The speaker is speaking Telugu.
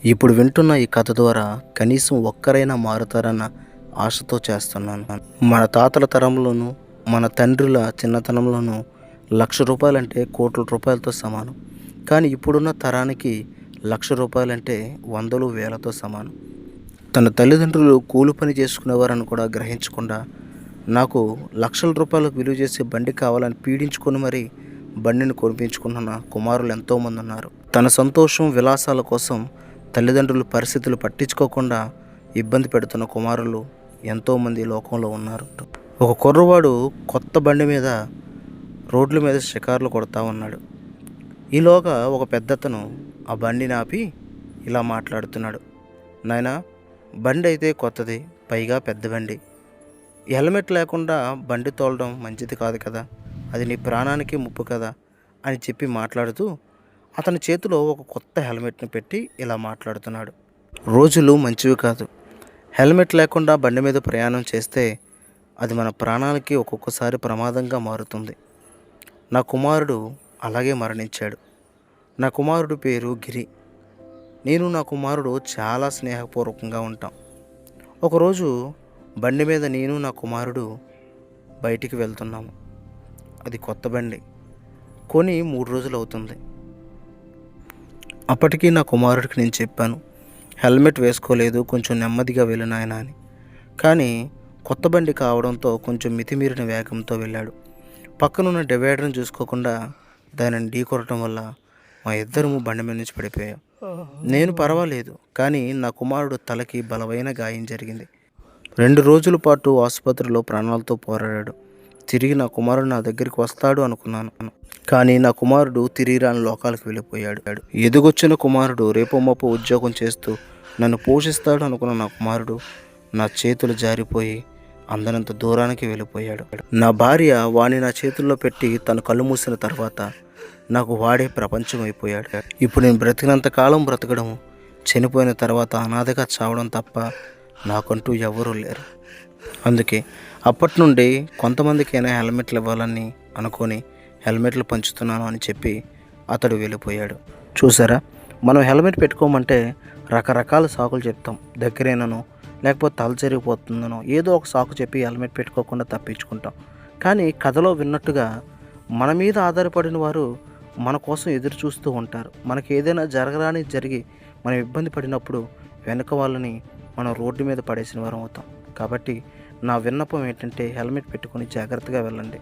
ఇప్పుడు వింటున్న ఈ కథ ద్వారా కనీసం ఒక్కరైనా మారుతారన్న ఆశతో చేస్తున్నాను. మన తాతల తరంలోనూ మన తండ్రుల చిన్నతనంలోనూ ₹1,00,000 కోట్ల రూపాయలతో సమానం. కానీ ఇప్పుడున్న తరానికి ₹1,00,000 వందలు వేలతో సమానం. తన తల్లిదండ్రులు కూలి పని చేసుకునేవారని కూడా గ్రహించకుండా నాకు ₹1,00,000 విలువ చేసే బండి కావాలని పీడించుకొని మరీ బండిని కొనిపించుకుంటున్న కుమారులు ఎంతోమంది ఉన్నారు. తన సంతోషం విలాసాల కోసం తల్లిదండ్రుల పరిస్థితులు పట్టించుకోకుండా ఇబ్బంది పెడుతున్న కుమారులు ఎంతోమంది లోకంలో ఉన్నారు. ఒక కుర్రవాడు కొత్త బండి మీద రోడ్ల మీద షికార్లు కొడతా ఉన్నాడు. ఈలోగా ఒక పెద్దతను ఆ బండిని ఆపి ఇలా మాట్లాడుతున్నాడు. నాయనా, బండి అయితే కొత్తది, పైగా పెద్ద బండి. హెల్మెట్ లేకుండా బండి తోలడం మంచిది కాదు కదా, అది నీ ప్రాణానికి ముప్పు కదా అని చెప్పి మాట్లాడుతూ అతని చేతిలో ఒక కొత్త హెల్మెట్ని పెట్టి ఇలా మాట్లాడుతున్నాడు. రోజులు మంచివి కాదు. హెల్మెట్ లేకుండా బండి మీద ప్రయాణం చేస్తే అది మన ప్రాణాలకి ఒక్కొక్కసారి ప్రమాదంగా మారుతుంది. నా కుమారుడు అలాగే మరణించాడు. నా కుమారుడు పేరు గిరి. నేను నా కుమారుడు చాలా స్నేహపూర్వకంగా ఉంటాం. ఒకరోజు బండి మీద నేను నా కుమారుడు బయటికి వెళ్తున్నాము. అది కొత్త బండి, కొని 3 రోజులు అవుతుంది. అప్పటికీ నా కుమారుడికి నేను చెప్పాను, హెల్మెట్ వేసుకోలేదు, కొంచెం నెమ్మదిగా వెళ్ళు నాయనా అని. కానీ కొత్త బండి కావడంతో కొంచెం మితిమీరిన వేగంతో వెళ్ళాడు. పక్కనున్న డివైడర్ని చూసుకోకుండా దానిని ఢీకొనటం వల్ల మా ఇద్దరము బండి మీద నుంచి పడిపోయాం. నేను పర్వాలేదు, కానీ నా కుమారుడు తలకి బలమైన గాయం జరిగింది. 2 రోజుల పాటు ఆసుపత్రిలో ప్రాణాలతో పోరాడాడు. తిరిగి నా కుమారుడు నా దగ్గరికి వస్తాడు అనుకున్నాను. కానీ నా కుమారుడు తిరిగి రాని లోకాలకు వెళ్ళిపోయాడు. ఎదుగొచ్చిన కుమారుడు రేపో మాపో ఉద్యోగం చేస్తూ నన్ను పోషిస్తాడు అనుకున్న నా కుమారుడు నా చేతులు జారిపోయి అందనంత దూరానికి వెళ్ళిపోయాడు. నా భార్య వాణ్ణి నా చేతుల్లో పెట్టి తను కళ్ళు మూసిన తర్వాత నాకు వాడే ప్రపంచం అయిపోయాడు. ఇప్పుడు నేను బ్రతికినంత కాలం బ్రతకడం, చనిపోయిన తర్వాత అనాథగా చావడం తప్ప నాకంటూ ఎవరూ లేరు. అందుకే అప్పటి నుండి కొంతమందికైనా హెల్మెట్లు ఇవ్వాలని అనుకొని హెల్మెట్లు పంచుతున్నాను అని చెప్పి అతడు వెళ్ళిపోయాడు. చూసారా, మనం హెల్మెట్ పెట్టుకోమంటే రకరకాల సాకులు చెప్తాం. దగ్గరేనో లేకపోతే తల జరిగిపోతుందనో ఏదో ఒక సాకు చెప్పి హెల్మెట్ పెట్టుకోకుండా తప్పించుకుంటాం. కానీ కథలో విన్నట్టుగా మన మీద ఆధారపడిన వారు మన కోసం ఎదురు చూస్తూ ఉంటారు. మనకి ఏదైనా జరిగి మనం ఇబ్బంది పడినప్పుడు వెనక వాళ్ళని మనం రోడ్డు మీద పడేసిన వారం అవుతాం. కాబట్టి నా విన్నపం ఏంటంటే హెల్మెట్ పెట్టుకొని జాగ్రత్తగా వెళ్ళండి.